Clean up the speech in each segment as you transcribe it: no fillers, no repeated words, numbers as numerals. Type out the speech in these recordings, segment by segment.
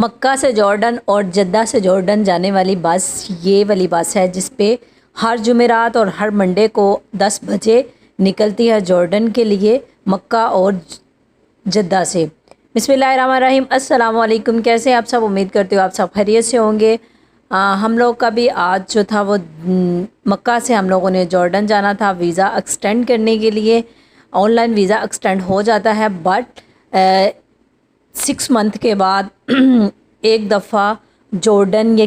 مکہ سے جارڈن اور جدہ سے جارڈن جانے والی بس یہ والی بس ہے جس پہ ہر جمعرات اور ہر منڈے کو 10 بجے نکلتی ہے جارڈن کے لیے مکہ اور جدہ سے۔ بسم اللہ الرحمن الرحیم۔ السلام علیکم، کیسے آپ سب؟ امید کرتی ہوں آپ سب خیریت سے ہوں گے۔ ہم لوگ کا بھی آج جو تھا وہ مکہ سے ہم لوگوں نے جارڈن جانا تھا ویزا ایکسٹینڈ کرنے کے لیے۔ آن لائن ویزا ایکسٹینڈ ہو جاتا ہے بٹ 6 منتھ کے بعد ایک دفعہ جارڈن یا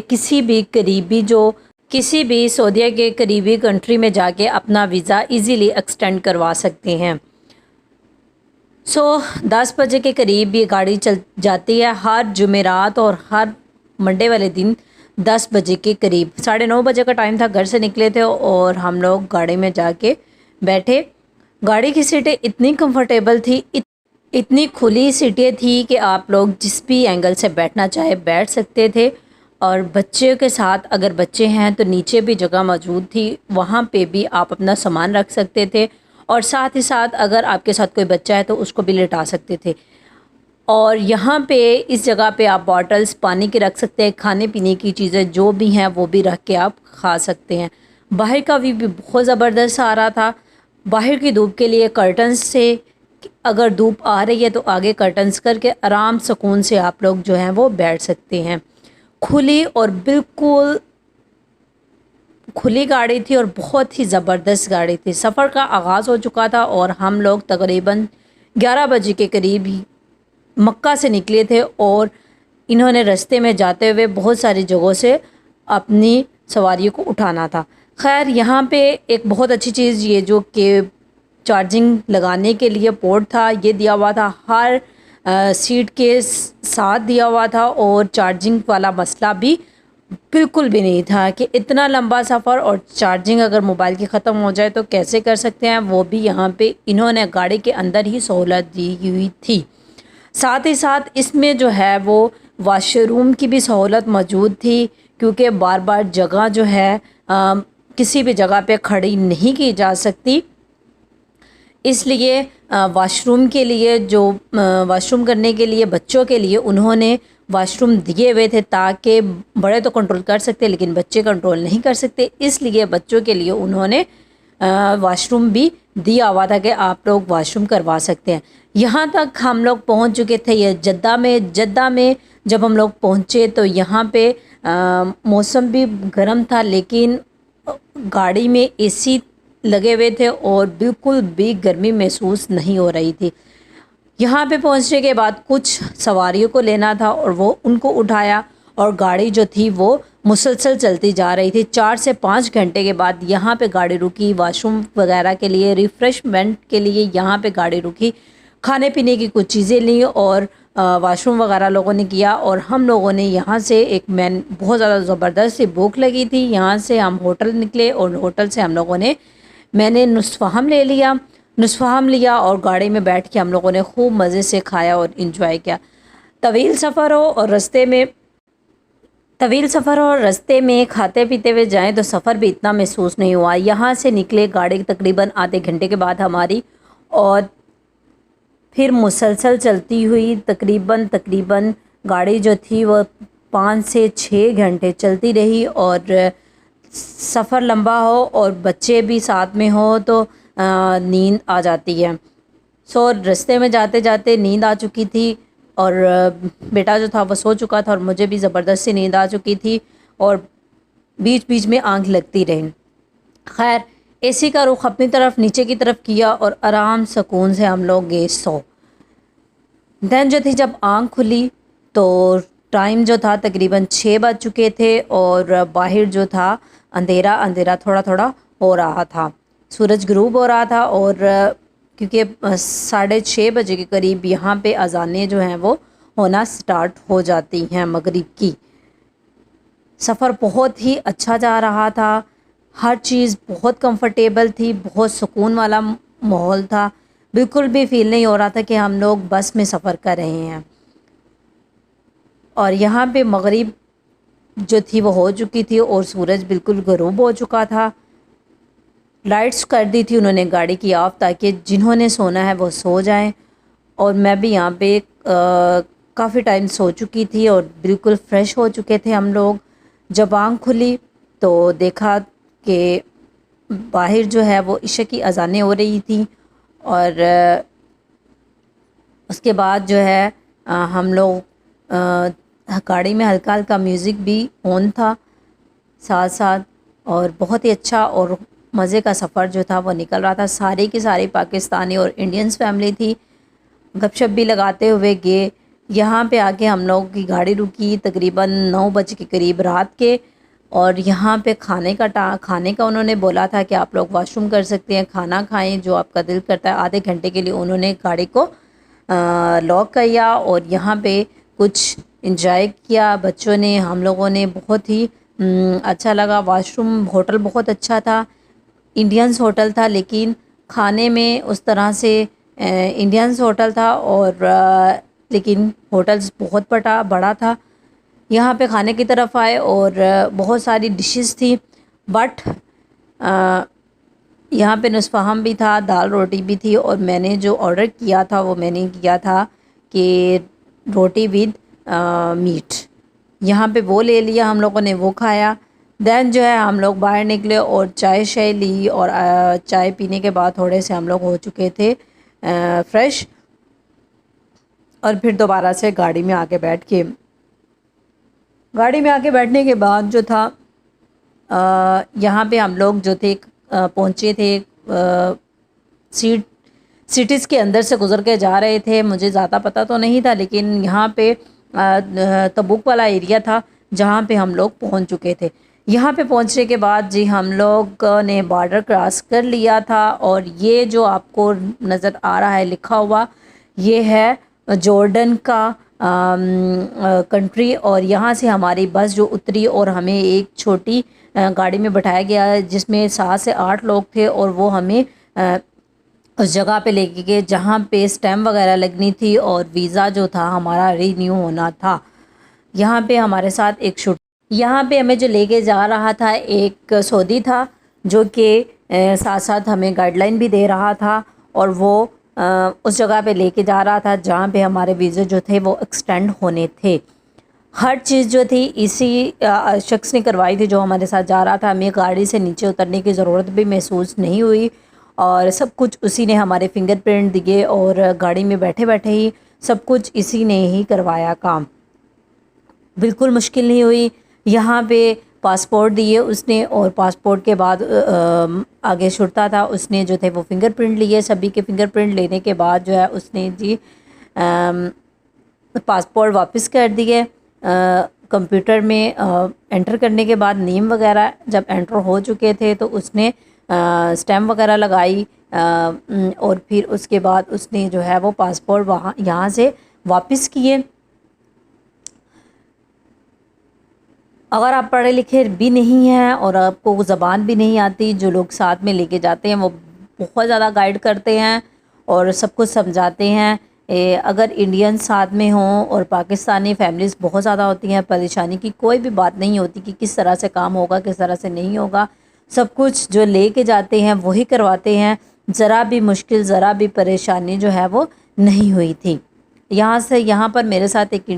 کسی بھی سعودیہ کے قریبی کنٹری میں جا کے اپنا ویزا ایزیلی ایکسٹینڈ کروا سکتے ہیں۔ 10 بجے کے قریب یہ گاڑی چل جاتی ہے ہر جمعرات اور ہر منڈے والے دن 10 بجے کے قریب۔ 9:30 بجے کا ٹائم تھا، گھر سے نکلے تھے اور ہم لوگ گاڑی میں جا کے بیٹھے۔ گاڑی کی سیٹیں اتنی کمفرٹیبل تھی، اتنی کھلی سیٹیں تھی کہ آپ لوگ جس بھی اینگل سے بیٹھنا چاہے بیٹھ سکتے تھے، اور بچے کے ساتھ اگر بچے ہیں تو نیچے بھی جگہ موجود تھی، وہاں پہ بھی آپ اپنا سامان رکھ سکتے تھے، اور ساتھ ہی ساتھ اگر آپ کے ساتھ کوئی بچہ ہے تو اس کو بھی لٹا سکتے تھے۔ اور یہاں پہ اس جگہ پہ آپ باٹلز پانی کے رکھ سکتے ہیں، کھانے پینے کی چیزیں جو بھی ہیں وہ بھی رکھ کے آپ کھا سکتے ہیں۔ باہر کا ویو بھی بہت زبردست آ رہا تھا۔ باہر کی دھوپ کے لیے کرٹنز سے، اگر دھوپ آ رہی ہے تو آگے کرٹنز کر کے آرام سکون سے آپ لوگ جو ہیں وہ بیٹھ سکتے ہیں۔ کھلی اور بالکل کھلی گاڑی تھی اور بہت ہی زبردست گاڑی تھی۔ سفر کا آغاز ہو چکا تھا اور ہم لوگ تقریباً 11 بجے کے قریب ہی مکہ سے نکلے تھے، اور انہوں نے رستے میں جاتے ہوئے بہت ساری جگہوں سے اپنی سواریوں کو اٹھانا تھا۔ خیر، یہاں پہ ایک بہت اچھی چیز یہ جو کہ چارجنگ لگانے کے لیے پورٹ تھا، یہ دیا ہوا تھا، ہر سیٹ کے ساتھ دیا ہوا تھا، اور چارجنگ والا مسئلہ بھی بالکل بھی نہیں تھا کہ اتنا لمبا سفر اور چارجنگ اگر موبائل کی ختم ہو جائے تو کیسے کر سکتے ہیں، وہ بھی یہاں پہ انہوں نے گاڑی کے اندر ہی سہولت دی ہوئی تھی۔ ساتھ ہی ساتھ اس میں جو ہے وہ واش روم کی بھی سہولت موجود تھی، کیونکہ بار بار جگہ جو ہے کسی بھی جگہ پہ کھڑی نہیں کی جا سکتی، اس لیے واش روم کے لیے واش روم کرنے کے لیے بچوں کے لیے انہوں نے واش روم دیے ہوئے تھے، تاکہ بڑے تو کنٹرول کر سکتے لیکن بچے کنٹرول نہیں کر سکتے، اس لیے بچوں کے لیے انہوں نے واش روم بھی دیا ہوا تھا کہ آپ لوگ واش روم کروا سکتے ہیں۔ یہاں تک ہم لوگ پہنچ چکے تھے یہ جدہ میں جب ہم لوگ پہنچے تو یہاں پہ موسم بھی گرم تھا، لیکن گاڑی میں اے سی لگے ہوئے تھے اور بالکل بھی گرمی محسوس نہیں ہو رہی تھی۔ یہاں پہ پہنچنے کے بعد کچھ سواریوں کو لینا تھا اور وہ ان کو اٹھایا، اور گاڑی جو تھی وہ مسلسل چلتی جا رہی تھی۔ 4 سے 5 گھنٹے کے بعد یہاں پہ گاڑی رکی، واش روم وغیرہ کے لیے، ریفریشمنٹ کے لیے یہاں پہ گاڑی رکی، کھانے پینے کی کچھ چیزیں لیں اور واش روم وغیرہ لوگوں نے کیا، اور ہم لوگوں نے یہاں سے بہت زیادہ زبردست سی بھوک لگی تھی، یہاں سے ہم ہوٹل نکلے اور ہوٹل سے میں نے نصفہم لیا اور گاڑی میں بیٹھ کے ہم لوگوں نے خوب مزے سے کھایا اور انجوائے کیا۔ طویل سفر ہو اور رستے میں کھاتے پیتے ہوئے جائیں تو سفر بھی اتنا محسوس نہیں ہوا۔ یہاں سے نکلے گاڑی تقریباً آدھے گھنٹے کے بعد ہماری، اور پھر مسلسل چلتی ہوئی تقریباً گاڑی جو تھی وہ 5 سے 6 گھنٹے چلتی رہی، اور سفر لمبا ہو اور بچے بھی ساتھ میں ہو تو نیند آ جاتی ہے۔ رستے میں جاتے جاتے نیند آ چکی تھی، اور بیٹا جو تھا وہ سو چکا تھا، اور مجھے بھی زبردست سی نیند آ چکی تھی، اور بیچ بیچ میں آنکھ لگتی رہی۔ خیر، اے سی کا رخ اپنی طرف نیچے کی طرف کیا اور آرام سکون سے ہم لوگ گئے سو۔ جو تھی جب آنکھ کھلی تو ٹائم جو تھا تقریباً 6 بج چکے تھے، اور باہر جو تھا اندھیرا تھوڑا تھوڑا ہو رہا تھا، سورج غروب ہو رہا تھا، اور کیونکہ 6:30 بجے کے قریب یہاں پہ اذانیں جو ہیں وہ ہونا سٹارٹ ہو جاتی ہیں مغرب کی۔ سفر بہت ہی اچھا جا رہا تھا، ہر چیز بہت کمفرٹیبل تھی، بہت سکون والا ماحول تھا، بالکل بھی فیل نہیں ہو رہا تھا کہ ہم لوگ بس میں سفر کر رہے ہیں۔ اور یہاں پہ مغرب جو تھی وہ ہو چکی تھی اور سورج بالکل غروب ہو چکا تھا۔ لائٹس کر دی تھی انہوں نے گاڑی کی آف، تاکہ جنہوں نے سونا ہے وہ سو جائیں، اور میں بھی یہاں پہ کافی ٹائم سو چکی تھی اور بالکل فریش ہو چکے تھے ہم لوگ. جب آنکھ کھلی تو دیکھا کہ باہر جو ہے وہ عشاء کی اذانیں ہو رہی تھیں، اور اس کے بعد جو ہے ہم لوگ گاڑی میں ہلکا ہلکا میوزک بھی آن تھا ساتھ ساتھ، اور بہت ہی اچھا اور مزے کا سفر جو تھا وہ نکل رہا تھا. سارے کی ساری پاکستانی اور انڈینس فیملی تھی. گپ شپ بھی لگاتے ہوئے گئے. یہاں پہ آ کے ہم لوگ کی گاڑی رکی تقریباً 9 بجے کے قریب رات کے، اور یہاں پہ کھانے کا انہوں نے بولا تھا کہ آپ لوگ واش روم کر سکتے ہیں، کھانا کھائیں جو آپ کا دل کرتا ہے. آدھے گھنٹے کے لیے انہوں نے گاڑی کو لاک کیا اور یہاں پہ کچھ انجوائے کیا بچوں نے، ہم لوگوں نے. بہت ہی اچھا لگا. واش روم، ہوٹل بہت اچھا تھا، انڈینس ہوٹل تھا، لیکن کھانے میں اس طرح سے انڈینس ہوٹل تھا، اور لیکن ہوٹلز بہت بڑا تھا. یہاں پہ کھانے کی طرف آئے اور بہت ساری ڈشز تھی، بٹ یہاں پہ نصف ہم بھی تھا، دال روٹی بھی تھی، اور میں نے جو آرڈر کیا تھا وہ میں نے کیا تھا کہ روٹی ود میٹ. یہاں پہ وہ لے لیا ہم لوگوں نے، وہ کھایا. دین جو ہے ہم لوگ باہر نکلے اور چائے لی، اور چائے پینے کے بعد تھوڑے سے ہم لوگ ہو چکے تھے فریش، اور پھر دوبارہ سے گاڑی میں آ کے بیٹھنے کے بعد جو تھا یہاں پہ ہم لوگ جو تھے پہنچے تھے سٹیز کے اندر سے گزر کے جا رہے تھے. مجھے زیادہ پتہ تو نہیں تھا، لیکن یہاں پہ تبوک والا ایریا تھا جہاں پہ ہم لوگ پہنچ چکے تھے. یہاں پہ پہنچنے کے بعد جی ہم لوگ نے بارڈر کراس کر لیا تھا، اور یہ جو آپ کو نظر آ رہا ہے لکھا ہوا، یہ ہے جارڈن کا کنٹری. اور یہاں سے ہماری بس جو اتری اور ہمیں ایک چھوٹی گاڑی میں بٹھایا گیا جس میں 7 سے 8 لوگ تھے، اور وہ ہمیں اس جگہ پہ لے کے گئے جہاں پہ اسٹیمپ وغیرہ لگنی تھی اور ویزا جو تھا ہمارا رینیو ہونا تھا. یہاں پہ ہمارے ساتھ یہاں پہ ہمیں جو لے کے جا رہا تھا ایک سعودی تھا، جو کہ ساتھ ساتھ ہمیں گائیڈ لائن بھی دے رہا تھا، اور وہ اس جگہ پہ لے کے جا رہا تھا جہاں پہ ہمارے ویزے جو تھے وہ ایکسٹینڈ ہونے تھے. ہر چیز جو تھی اسی شخص نے کروائی تھی جو ہمارے ساتھ جا رہا تھا. ہمیں گاڑی سے نیچے اترنے کی ضرورت بھی محسوس نہیں ہوئی، اور سب کچھ اسی نے ہمارے فنگر پرنٹ دیے، اور گاڑی میں بیٹھے ہی سب کچھ اسی نے ہی کروایا کام. بالکل مشکل نہیں ہوئی. یہاں پہ پاسپورٹ دیے اس نے، اور پاسپورٹ کے بعد آگے چھٹتا تھا، اس نے جو تھے وہ فنگر پرنٹ لیے. سبھی کے فنگر پرنٹ لینے کے بعد جو ہے اس نے جی پاسپورٹ واپس کر دیے. کمپیوٹر میں انٹر کرنے کے بعد نیم وغیرہ جب انٹر ہو چکے تھے تو اس نے اسٹیمپ وغیرہ لگائی، اور پھر اس کے بعد اس نے جو ہے وہ پاسپورٹ یہاں سے واپس کیے. اگر آپ پڑھے لکھے بھی نہیں ہیں اور آپ کو زبان بھی نہیں آتی، جو لوگ ساتھ میں لے کے جاتے ہیں وہ بہت زیادہ گائیڈ کرتے ہیں اور سب کچھ سمجھاتے ہیں. اگر انڈین ساتھ میں ہوں اور پاکستانی فیملیز بہت زیادہ ہوتی ہیں، پریشانی کی کوئی بھی بات نہیں ہوتی کہ کس طرح سے کام ہوگا کس طرح سے نہیں ہوگا. سب کچھ جو لے کے جاتے ہیں وہی کرواتے ہیں. ذرا بھی مشکل، ذرا بھی پریشانی جو ہے وہ نہیں ہوئی تھی. یہاں پر میرے ساتھ ایک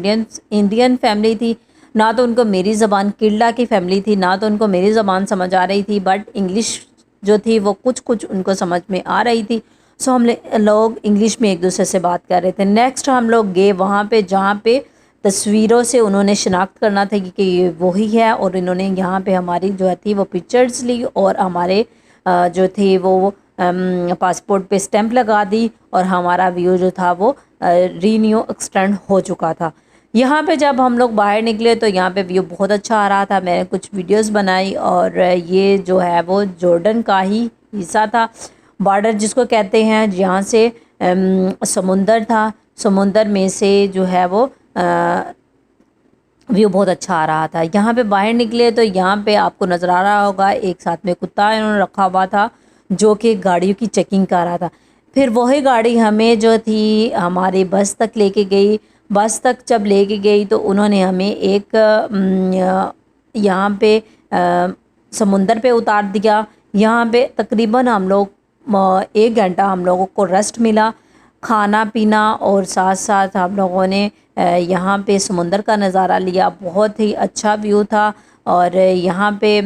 انڈین فیملی تھی. نہ تو ان کو میری زبان، کیرلا کی فیملی تھی، نہ تو ان کو میری زبان سمجھ آ رہی تھی، بٹ انگلش جو تھی وہ کچھ ان کو سمجھ میں آ رہی تھی. سو ہم لوگ انگلش میں ایک دوسرے سے بات کر رہے تھے. نیکسٹ ہم لوگ گئے وہاں پہ جہاں پہ تصویروں سے انہوں نے شناخت کرنا تھا کہ یہ وہی ہے، اور انہوں نے یہاں پہ ہماری جو تھی وہ پکچرز لی اور ہمارے جو تھی وہ پاسپورٹ پہ اسٹیمپ لگا دی، اور ہمارا ویو جو تھا وہ رینیو ایکسٹینڈ ہو چکا تھا. یہاں پہ جب ہم لوگ باہر نکلے تو یہاں پہ ویو بہت اچھا آ رہا تھا. میں نے کچھ ویڈیوز بنائی، اور یہ جو ہے وہ جارڈن کا ہی حصہ تھا، بارڈر جس کو کہتے ہیں، جہاں سے سمندر تھا. سمندر میں سے جو ہے وہ ویو بہت اچھا آ رہا تھا. یہاں پہ باہر نکلے تو یہاں پہ آپ کو نظر آ رہا ہوگا ایک ساتھ میں کتا انہوں نے رکھا ہوا تھا جو کہ گاڑیوں کی چیکنگ کر رہا تھا. پھر وہی گاڑی ہمیں جو تھی ہماری بس تک لے کے گئی. بس تک جب لے کے گئی تو انہوں نے ہمیں ایک یہاں پہ سمندر پہ اتار دیا. یہاں پہ تقریباً ہم لوگ 1 گھنٹہ ہم لوگوں کو ریسٹ ملا، کھانا پینا، اور ساتھ ساتھ ہم لوگوں نے یہاں پہ سمندر کا نظارہ لیا، بہت ہی اچھا ویو تھا۔ اور یہاں پہ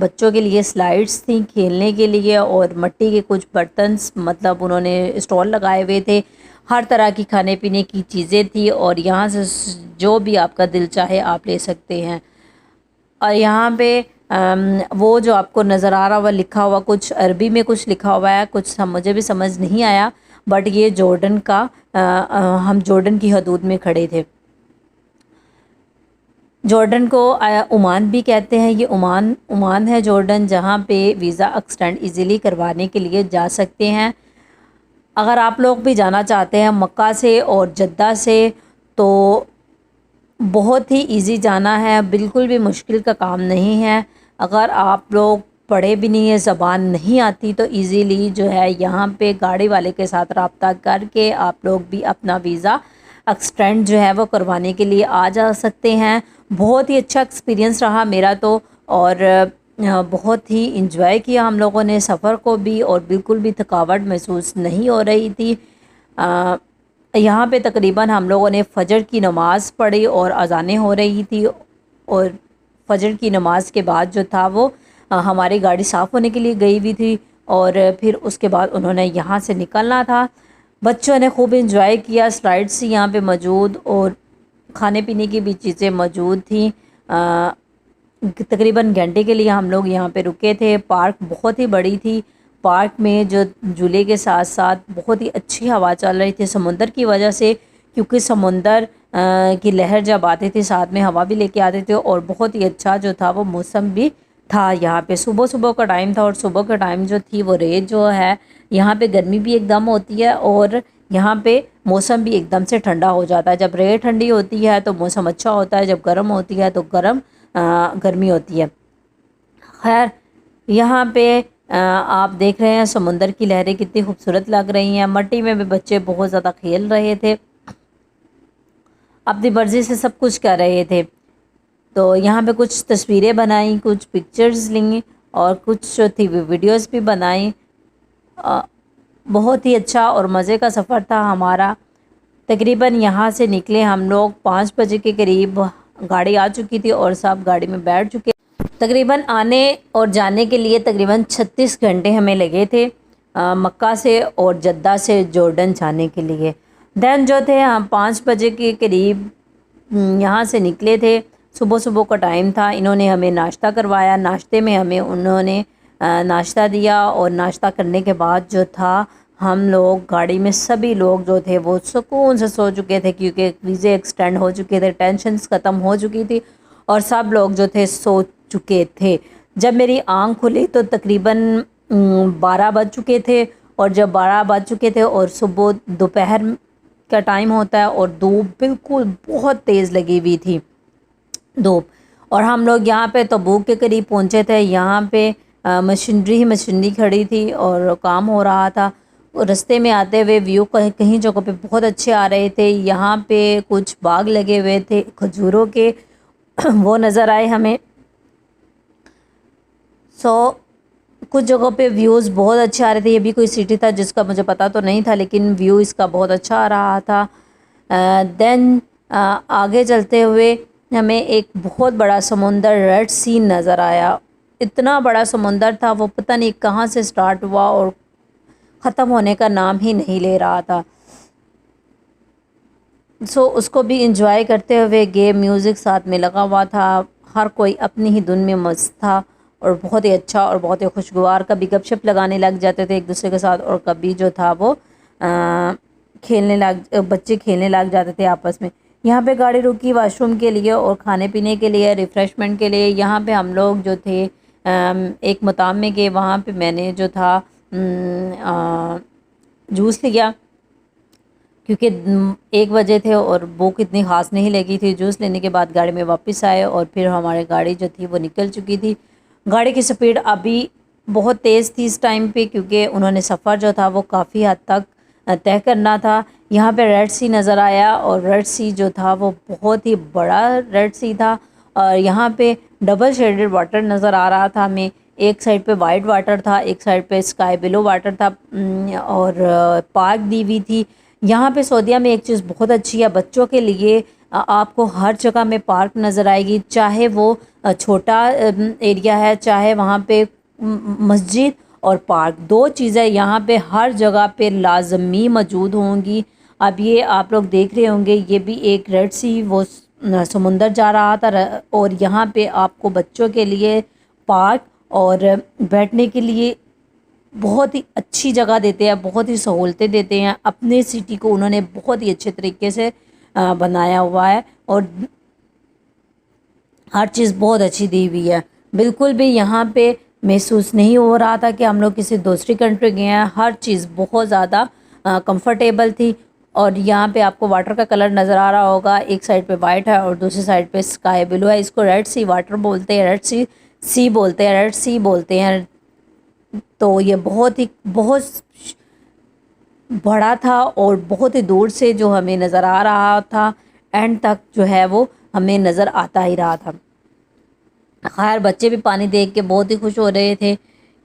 بچوں کے لیے سلائڈس تھیں کھیلنے کے لیے، اور مٹی کے کچھ برتنس مطلب انہوں نے اسٹال لگائے ہوئے تھے، ہر طرح کی کھانے پینے کی چیزیں تھی، اور یہاں سے جو بھی آپ کا دل چاہے آپ لے سکتے ہیں۔ اور یہاں پہ وہ جو آپ کو نظر آ رہا ہوا لکھا ہوا، کچھ عربی میں کچھ لکھا ہوا ہے، کچھ مجھے بھی سمجھ نہیں آیا، بٹ یہ جارڈن کا ہم جارڈن کی حدود میں کھڑے تھے۔ جارڈن کو عمان بھی کہتے ہیں، یہ عمان ہے جارڈن، جہاں پہ ویزا ایکسٹینڈ ایزیلی کروانے کے لیے جا سکتے ہیں۔ اگر آپ لوگ بھی جانا چاہتے ہیں مکہ سے اور جدہ سے تو بہت ہی ایزی جانا ہے، بالکل بھی مشکل کا کام نہیں ہے۔ اگر آپ لوگ پڑھے بھی نہیں ہے، زبان نہیں آتی، تو ایزیلی جو ہے یہاں پہ گاڑی والے کے ساتھ رابطہ کر کے آپ لوگ بھی اپنا ویزا ایکسٹینڈ جو ہے وہ کروانے کے لیے آ جا سکتے ہیں۔ بہت ہی اچھا ایکسپیرینس رہا میرا تو، اور بہت ہی انجوائے کیا ہم لوگوں نے سفر کو بھی، اور بالکل بھی تھکاوٹ محسوس نہیں ہو رہی تھی۔ یہاں پہ تقریباً ہم لوگوں نے فجر کی نماز پڑھی اور اذانیں ہو رہی تھی، اور فجر کی نماز کے بعد جو تھا وہ ہماری گاڑی صاف ہونے کے لیے گئی ہوئی تھی، اور پھر اس کے بعد انہوں نے یہاں سے نکلنا تھا۔ بچوں نے خوب انجوائے کیا، سلائڈس یہاں پہ موجود اور کھانے پینے کی بھی چیزیں موجود تھیں۔ تقریباً گھنٹے کے لیے ہم لوگ یہاں پہ رکے تھے۔ پارک بہت ہی بڑی تھی، پارک میں جو جھولے کے ساتھ ساتھ بہت ہی اچھی ہوا چل رہی تھی سمندر کی وجہ سے، کیونکہ سمندر کی لہر جب آتی تھی ساتھ میں ہوا بھی لے کے آتے تھے، اور بہت ہی اچھا جو تھا وہ موسم بھی تھا۔ یہاں پہ صبح کا ٹائم تھا، اور صبح کا ٹائم جو تھی وہ ریت جو ہے، یہاں پہ گرمی بھی ایک دم ہوتی ہے، اور یہاں پہ موسم بھی ایک دم سے ٹھنڈا ہو جاتا ہے۔ جب ریت ٹھنڈی ہوتی ہے تو موسم اچھا ہوتا ہے، جب گرم ہوتی ہے تو گرمی ہوتی ہے۔ خیر، یہاں پہ آپ دیکھ رہے ہیں سمندر کی لہریں کتنی خوبصورت لگ رہی ہیں، مٹی میں بھی بچے بہت زیادہ کھیل رہے تھے، اپنی مرضی سے سب کچھ کر رہے تھے۔ تو یہاں پہ کچھ تصویریں بنائیں، کچھ پکچرز لیں، اور کچھ جو تھی ویڈیوز بھی بنائیں۔ بہت ہی اچھا اور مزے کا سفر تھا ہمارا۔ تقریباً یہاں سے نکلے ہم لوگ 5 بجے کے قریب، گاڑی آ چکی تھی اور سب گاڑی میں بیٹھ چکے۔ تقریباً آنے اور جانے کے لیے تقریباً 36 گھنٹے ہمیں لگے تھے، مکہ سے اور جدہ سے جارڈن جانے کے لیے۔ دین جو تھے ہم 5 بجے کے قریب یہاں سے نکلے تھے، صبح کا ٹائم تھا۔ انہوں نے ہمیں ناشتہ کروایا، ناشتے میں ہمیں انہوں نے ناشتہ دیا، اور ناشتہ کرنے کے بعد جو تھا ہم لوگ گاڑی میں سبھی لوگ جو تھے وہ سکون سے سو چکے تھے، کیونکہ ویزے ایکسٹینڈ ہو چکے تھے، ٹینشنز ختم ہو چکی تھی، اور سب لوگ جو تھے سو چکے تھے۔ جب میری آنکھ کھلی تو تقریباً 12 بج چکے تھے، اور جب 12 بج چکے تھے اور دوپہر کا ٹائم ہوتا ہے، اور دھوپ بالکل بہت تیز لگی ہوئی تھی دھوپ، اور ہم لوگ یہاں پہ تبوک کے قریب پہنچے تھے۔ یہاں پہ مشینری کھڑی تھی اور کام ہو رہا تھا۔ رستے میں آتے ہوئے ویو کہیں جگہ پہ بہت اچھے آ رہے تھے، یہاں پہ کچھ باغ لگے ہوئے تھے کھجوروں کے، وہ نظر آئے ہمیں۔ کچھ جگہوں پہ ویوز بہت اچھے آ رہے تھے۔ یہ بھی کوئی سٹی تھا جس کا مجھے پتہ تو نہیں تھا، لیکن ویو اس کا بہت اچھا آ رہا تھا۔ دین آگے چلتے ہوئے ہمیں ایک بہت بڑا سمندر ریڈ سی نظر آیا۔ اتنا بڑا سمندر تھا، وہ پتہ نہیں کہاں سے سٹارٹ ہوا اور ختم ہونے کا نام ہی نہیں لے رہا تھا۔ اس کو بھی انجوائے کرتے ہوئے گئے، میوزک ساتھ میں لگا ہوا تھا، ہر کوئی اپنی ہی دھن میں مست تھا، اور بہت ہی اچھا اور بہت ہی خوشگوار۔ کبھی گپ شپ لگانے لگ جاتے تھے ایک دوسرے کے ساتھ، اور کبھی جو تھا وہ بچے کھیلنے لگ جاتے تھے آپس میں۔ یہاں پہ گاڑی رکی واش روم کے لیے اور کھانے پینے کے لیے، ریفریشمنٹ کے لیے۔ یہاں پہ ہم لوگ جو تھے ایک مقام میں گئے، وہاں پہ میں نے جو تھا جوس لیا، کیونکہ 1 بجے تھے اور بھوک اتنی خاص نہیں لگی تھی۔ جوس لینے کے بعد گاڑی میں واپس آئے، اور پھر ہماری گاڑی جو تھی وہ نکل چکی تھی۔ گاڑی کی سپیڈ ابھی بہت تیز تھی اس ٹائم پہ، کیونکہ انہوں نے سفر جو تھا وہ کافی حد تک طے کرنا تھا۔ یہاں پہ ریڈ سی نظر آیا، اور ریڈ سی جو تھا وہ بہت ہی بڑا ریڈ سی تھا، اور یہاں پہ ڈبل شیڈڈ واٹر نظر آ رہا تھا ہمیں۔ ایک سائڈ پہ وائٹ واٹر تھا، ایک سائڈ پہ اسکائی بلو واٹر تھا، اور پارک دی ہوئی تھی۔ یہاں پہ سعودیہ میں ایک چیز بہت اچھی ہے، بچوں کے لیے آپ کو ہر جگہ میں پارک نظر آئے گی، چاہے وہ چھوٹا ایریا ہے، چاہے وہاں پہ مسجد اور پارک، دو چیزیں یہاں پہ ہر جگہ پہ لازمی موجود ہوں گی۔ اب یہ آپ لوگ دیکھ رہے ہوں گے، یہ بھی ایک ریڈ سی وہ سمندر جا رہا تھا، اور یہاں پہ آپ کو بچوں کے لیے پارک اور بیٹھنے کے لیے بہت ہی اچھی جگہ دیتے ہیں، بہت ہی سہولتیں دیتے ہیں۔ اپنے سٹی کو انہوں نے بہت ہی اچھے طریقے سے بنایا ہوا ہے، اور ہر چیز بہت اچھی دی ہوئی ہے۔ بالکل بھی یہاں پہ محسوس نہیں ہو رہا تھا کہ ہم لوگ کسی دوسری کنٹری گئے ہیں، ہر چیز بہت زیادہ کمفرٹیبل تھی۔ اور یہاں پہ آپ کو واٹر کا کلر نظر آ رہا ہوگا، ایک سائڈ پہ وائٹ ہے اور دوسری سائڈ پہ اسکائی بلو ہے۔ اس کو ریڈ سی واٹر بولتے ہیں، ریڈ سی بولتے ہیں، ریڈ سی بولتے ہیں۔ تو یہ بہت بڑا تھا اور بہت ہی دور سے جو ہمیں نظر آ رہا تھا، اینڈ تک جو ہے وہ ہمیں نظر آتا ہی رہا تھا۔ خیر بچے بھی پانی دیکھ کے بہت ہی خوش ہو رہے تھے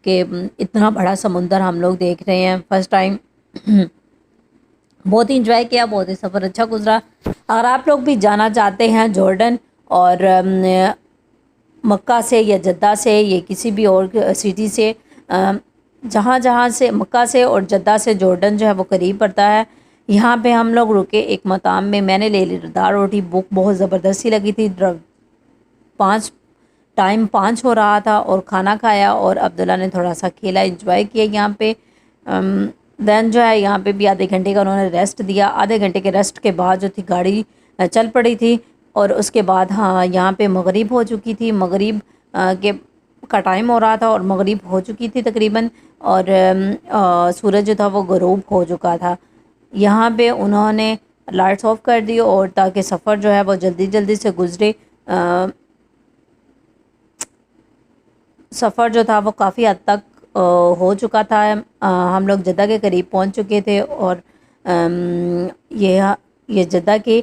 کہ اتنا بڑا سمندر ہم لوگ دیکھ رہے ہیں فرسٹ ٹائم۔ بہت ہی انجوائے کیا، بہت ہی سفر اچھا گزرا۔ اگر آپ لوگ بھی جانا چاہتے ہیں جارڈن اور مکہ سے یا جدہ سے یا کسی بھی اور سٹی سے، جہاں سے مکہ سے اور جدہ سے جارڈن جو ہے وہ قریب پڑتا ہے، یہاں پہ ہم لوگ رکے ایک مقام میں۔ میں نے لے لی دال روٹی، بھوک بہت زبردستی لگی تھی، ٹائم 5 ہو رہا تھا، اور کھانا کھایا، اور عبداللہ نے تھوڑا سا کھیلا، انجوائے کیا یہاں پہ۔ دین جو ہے یہاں پہ بھی آدھے گھنٹے کا انہوں نے ریسٹ دیا۔ آدھے گھنٹے کے ریسٹ کے بعد جو تھی گاڑی چل پڑی تھی، اور اس کے بعد یہاں پہ مغرب ہو چکی تھی، مغرب کا ٹائم ہو رہا تھا، اور مغرب ہو چکی تھی تقریباً، اور سورج جو تھا وہ غروب ہو چکا تھا۔ یہاں پہ انہوں نے لائٹس آف کر دی، اور تاکہ سفر جو ہے وہ جلدی سے گزرے۔ سفر جو تھا وہ کافی حد تک ہو چکا تھا، ہم لوگ جدہ کے قریب پہنچ چکے تھے، اور یہ جدہ کے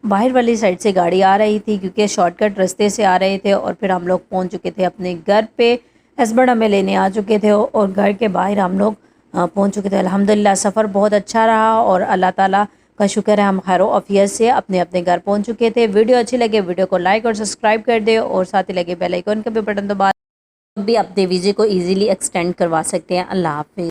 باہر والی سائڈ سے گاڑی آ رہی تھی، کیونکہ شارٹ کٹ رستے سے آ رہے تھے، اور پھر ہم لوگ پہنچ چکے تھے اپنے گھر پہ۔ ہسبینڈ ہمیں لینے آ چکے تھے، اور گھر کے باہر ہم لوگ پہنچ چکے تھے۔ الحمدللہ سفر بہت اچھا رہا، اور اللہ تعالیٰ کا شکر ہے ہم خیر و عافیت سے اپنے گھر پہنچ چکے تھے۔ ویڈیو اچھی لگے ویڈیو کو لائک اور سبسکرائب کر دے، اور ساتھ ہی لگے بیل آئیکن کا بھی بٹن دبا بھی اپنے ویزے کو ایزیلی ایکسٹینڈ کروا سکتے ہیں۔ اللہ حافظ۔